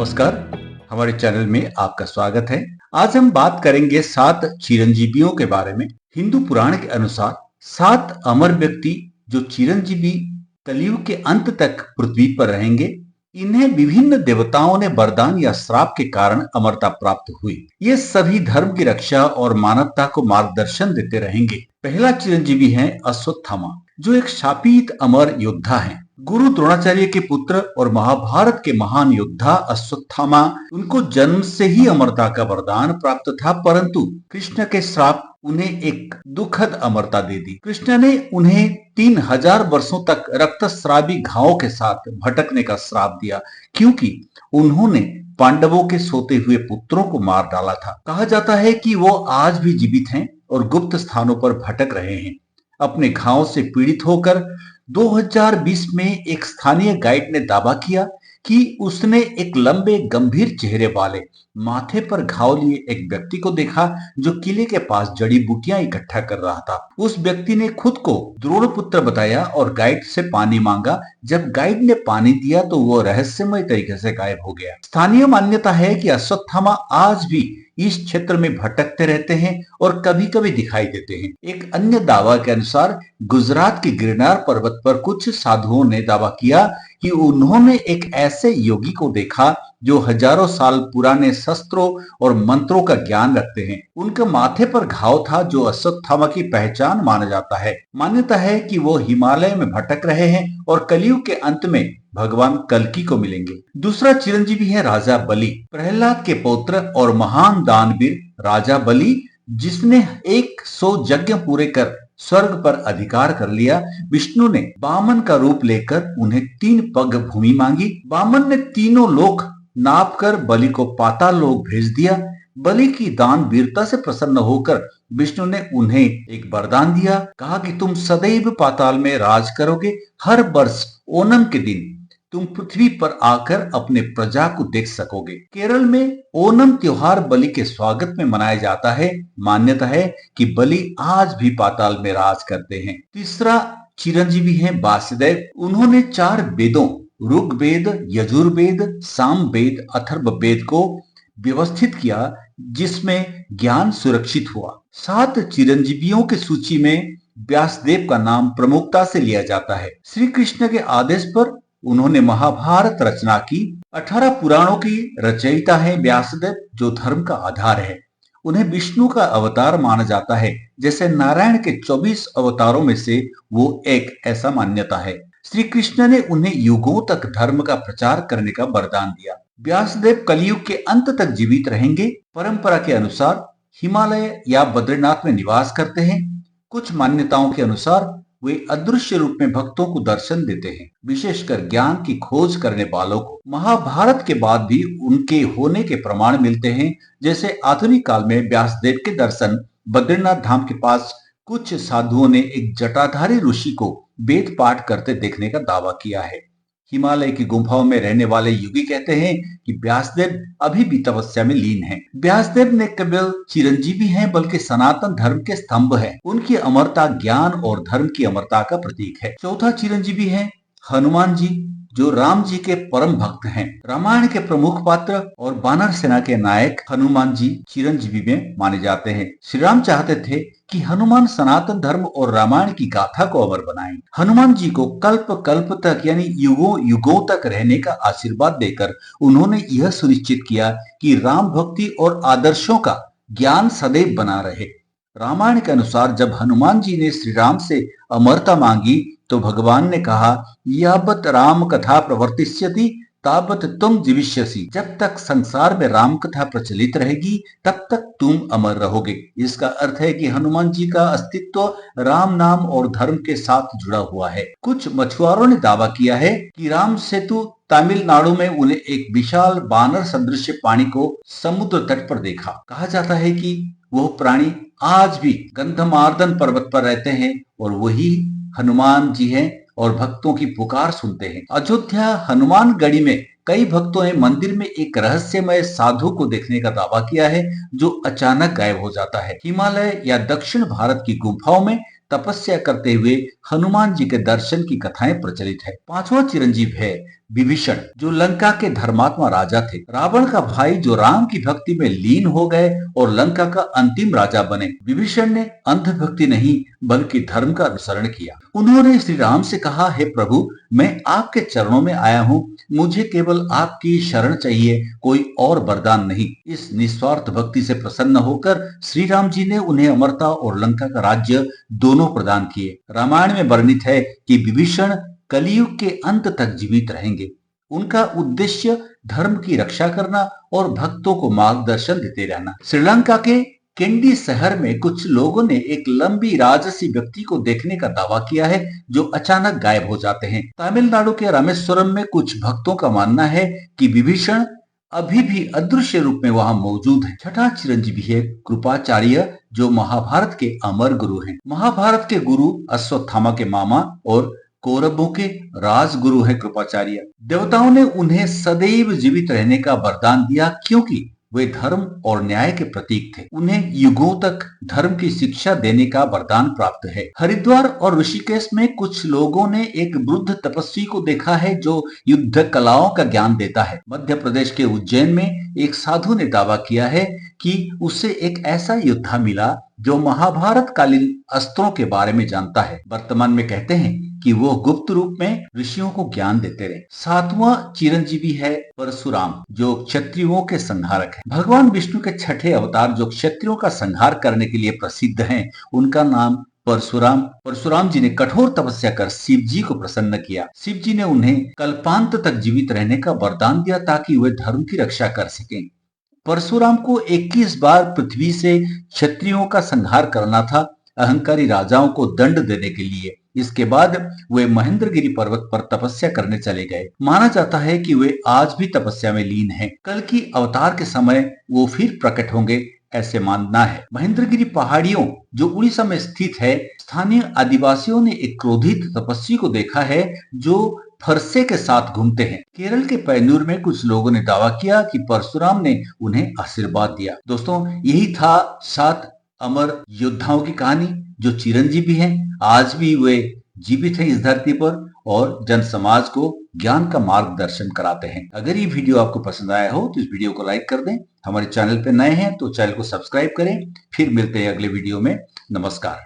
नमस्कार, हमारे चैनल में आपका स्वागत है। आज हम बात करेंगे 7 चिरंजीवियों के बारे में। हिंदू पुराण के अनुसार 7 अमर व्यक्ति जो चिरंजीवी कलयुग के अंत तक पृथ्वी पर रहेंगे। इन्हें विभिन्न देवताओं ने वरदान या श्राप के कारण अमरता प्राप्त हुई। ये सभी धर्म की रक्षा और मानवता को मार्गदर्शन देते रहेंगे। पहला चिरंजीवी है अश्वत्थामा, जो एक शापित अमर योद्धा है। गुरु द्रोणाचार्य के पुत्र और महाभारत के महान योद्धा अश्वत्थामा, उनको जन्म से ही अमरता का वरदान प्राप्त था, परंतु कृष्ण के श्राप उन्हें एक दुखद अमरता दे दी। कृष्ण ने उन्हें 3000 वर्षों तक रक्तस्रावी घावों के साथ भटकने का श्राप दिया, क्योंकि उन्होंने पांडवों के सोते हुए पुत्रों को मार डाला था। कहा जाता है कि वो आज भी जीवित हैं और गुप्त स्थानों पर भटक रहे हैं। अपने घाव से पीड़ित होकर 2020 में एक स्थानीय गाइड ने दावा किया कि उसने एक लंबे गंभीर चेहरे वाले, माथे पर घाव लिए एक व्यक्ति को देखा जो किले के पास जड़ी बूटियां इकट्ठा कर रहा था। उस व्यक्ति ने खुद को द्रोणपुत्र बताया और गाइड से पानी मांगा। जब गाइड ने पानी दिया तो वो रहस्यमय तरीके से गायब हो गया। स्थानीय मान्यता है कि अश्वत्थामा आज भी इस क्षेत्र में भटकते रहते हैं और कभी कभी दिखाई देते हैं। एक अन्य दावा के अनुसार गुजरात के गिरनार पर्वत पर कुछ साधुओं ने दावा किया कि उन्होंने एक ऐसे योगी को देखा जो हजारों साल पुराने शस्त्रों और मंत्रों का ज्ञान रखते हैं। उनके माथे पर घाव था जो अश्वत्थामा की पहचान माना जाता है। मान्यता है कि वो हिमालय में भटक रहे हैं और कलयुग के अंत में भगवान कल्कि को मिलेंगे। दूसरा चिरंजीवी है राजा बलि, प्रहलाद के पुत्र और महान दानवीर राजा बलि, जिसने 100 यज्ञ पूरे कर स्वर्ग पर अधिकार कर लिया। विष्णु ने वामन का रूप लेकर उन्हें 3 पग भूमि मांगी। वामन ने तीनों लोक नाप कर बलि को पाताल लोक भेज दिया। बलि की दान वीरता से प्रसन्न होकर विष्णु ने उन्हें एक वरदान दिया। कहा कि तुम सदैव पाताल में राज करोगे। हर वर्ष ओणम के दिन तुम पृथ्वी पर आकर अपने प्रजा को देख सकोगे। केरल में ओणम त्योहार बलि के स्वागत में मनाया जाता है। मान्यता है कि बलि आज भी पाताल में राज करते हैं। तीसरा चिरंजीवी है वासुदेव। उन्होंने 4 वेदों ऋग्वेद, यजुर्वेद, सामवेद, अथर्ववेद को व्यवस्थित किया, जिसमें ज्ञान सुरक्षित हुआ। 7 चिरंजीवियों की सूची में व्यासदेव का नाम प्रमुखता से लिया जाता है। श्री कृष्ण के आदेश पर उन्होंने महाभारत रचना की। 18 पुराणों की रचयिता है व्यासदेव, जो धर्म का आधार है। उन्हें विष्णु का अवतार माना जाता है। जैसे नारायण के 24 अवतारों में से वो एक, ऐसा मान्यता है। श्री कृष्ण ने उन्हें युगों तक धर्म का प्रचार करने का वरदान दिया। व्यासदेव कलयुग के अंत तक जीवित रहेंगे। परंपरा के अनुसार हिमालय या बद्रीनाथ में निवास करते हैं। कुछ मान्यताओं के अनुसार वे अदृश्य रूप में भक्तों को दर्शन देते हैं, विशेषकर ज्ञान की खोज करने वालों को। महाभारत के बाद भी उनके होने के प्रमाण मिलते हैं। जैसे आधुनिक काल में व्यासदेव के दर्शन बद्रीनाथ धाम के पास कुछ साधुओं ने एक जटाधारी ऋषि को वेद पाठ करते देखने का दावा किया है। हिमालय की गुफाओं में रहने वाले योगी कहते हैं कि व्यासदेव अभी भी तपस्या में लीन हैं। व्यासदेव ने केवल चिरंजीवी हैं, बल्कि सनातन धर्म के स्तंभ हैं। उनकी अमरता ज्ञान और धर्म की अमरता का प्रतीक है। चौथा चिरंजीवी है हनुमान जी, जो राम जी के परम भक्त हैं। रामायण के प्रमुख पात्र और वानर सेना के नायक हनुमान जी चिरंजीवी में माने जाते हैं। श्री राम चाहते थे कि हनुमान सनातन धर्म और रामायण की गाथा को अमर बनाएं। हनुमान जी को कल्प कल्प तक यानी युगों युगों तक रहने का आशीर्वाद देकर उन्होंने यह सुनिश्चित किया कि राम भक्ति और आदर्शों का ज्ञान सदैव बना रहे। रामायण के अनुसार जब हनुमान जी ने श्री राम से अमरता मांगी तो भगवान ने कहा, यावत राम कथा प्रवर्तिष्यति तावत तुम जीविष्यसि। जब तक संसार में राम कथा प्रचलित रहेगी तब तक तुम अमर रहोगे। इसका अर्थ है कि हनुमान जी का अस्तित्व राम नाम और धर्म के साथ जुड़ा हुआ है। कुछ मछुआरों ने दावा किया है कि राम सेतु तमिलनाडु में उन्हें एक विशाल बानर सदृश पानी को समुद्र तट पर देखा। कहा जाता है कि वह प्राणी आज भी गंधमार्दन पर्वत पर रहते हैं और वही हनुमान जी हैं और भक्तों की पुकार सुनते हैं। अयोध्या हनुमानगढ़ी में कई भक्तों ने मंदिर में एक रहस्यमय साधु को देखने का दावा किया है, जो अचानक गायब हो जाता है। हिमालय या दक्षिण भारत की गुफाओं में तपस्या करते हुए हनुमान जी के दर्शन की कथाएं प्रचलित है। पांचवा चिरंजीव है विभीषण, जो लंका के धर्मात्मा राजा थे। रावण का भाई जो राम की भक्ति में लीन हो गए और लंका का अंतिम राजा बने। विभीषण ने अंधभक्ति नहीं बल्कि धर्म का अनुसरण किया। उन्होंने श्री राम से कहा, हे प्रभु, मैं आपके चरणों में आया हूँ, मुझे केवल आपकी शरण चाहिए, कोई और वरदान नहीं। इस निस्वार्थ भक्ति से प्रसन्न होकर श्री राम जी ने उन्हें अमरता और लंका का राज्य दोनों प्रदान किए। रामायण में वर्णित है कि विभीषण कलयुग के अंत तक जीवित रहेंगे। उनका उद्देश्य धर्म की रक्षा करना और भक्तों को मार्गदर्शन देते रहना। श्रीलंका के कैंडी शहर में कुछ लोगों ने एक लंबी राजसी व्यक्ति को देखने का दावा किया है, जो अचानक गायब हो जाते हैं। तमिलनाडु के रामेश्वरम में कुछ भक्तों का मानना है कि विभीषण अभी भी अदृश्य रूप में वहां मौजूद है। छठा चिरंजीवी है कृपाचार्य, जो महाभारत के अमर गुरु हैं। महाभारत के गुरु अश्वत्थामा के मामा और कौरवों के राजगुरु है कृपाचार्य। देवताओं ने उन्हें सदैव जीवित रहने का वरदान दिया, क्योंकि वे धर्म और न्याय के प्रतीक थे। उन्हें युगों तक धर्म की शिक्षा देने का वरदान प्राप्त है। हरिद्वार और ऋषिकेश में कुछ लोगों ने एक वृद्ध तपस्वी को देखा है, जो युद्ध कलाओं का ज्ञान देता है। मध्य प्रदेश के उज्जैन में एक साधु ने दावा किया है कि उसे एक ऐसा योद्धा मिला जो महाभारत कालीन अस्त्रों के बारे में जानता है। वर्तमान में कहते हैं कि वो गुप्त रूप में ऋषियों को ज्ञान देते रहे। सातवां चिरंजीवी है परशुराम, जो क्षत्रियों के संहारक है। भगवान विष्णु के छठे अवतार जो क्षत्रियों का संहार करने के लिए प्रसिद्ध हैं, उनका नाम परशुराम जी ने कठोर तपस्या कर शिव जी को प्रसन्न किया। शिव जी ने उन्हें कल्पांत तक जीवित रहने का वरदान दिया, ताकि वे धर्म की रक्षा कर सकें। परशुराम को 21 बार पृथ्वी से क्षत्रियों का संहार करना था, अहंकारी राजाओं को दंड देने के लिए। इसके बाद वे महेंद्रगिरी पर्वत पर तपस्या करने चले गए। माना जाता है कि वे आज भी तपस्या में लीन हैं। कल की अवतार के समय वो फिर प्रकट होंगे, ऐसे मानना है। महेंद्रगिरी पहाड़ियों जो उड़ीसा में स्थित है, स्थानीय आदिवासियों ने एक क्रोधित तपस्वी को देखा है, जो फरसे के साथ घूमते हैं। केरल के पैनूर में कुछ लोगों ने दावा किया कि परशुराम ने उन्हें आशीर्वाद दिया। दोस्तों, यही था 7 अमर योद्धाओं की कहानी, जो चिरंजीवी हैं। आज भी वे जीवित हैं इस धरती पर और जन समाज को ज्ञान का मार्गदर्शन कराते हैं। अगर ये वीडियो आपको पसंद आया हो तो इस वीडियो को लाइक कर दें। हमारे चैनल पे नए हैं तो चैनल को सब्सक्राइब करें। फिर मिलते हैं अगले वीडियो में। नमस्कार।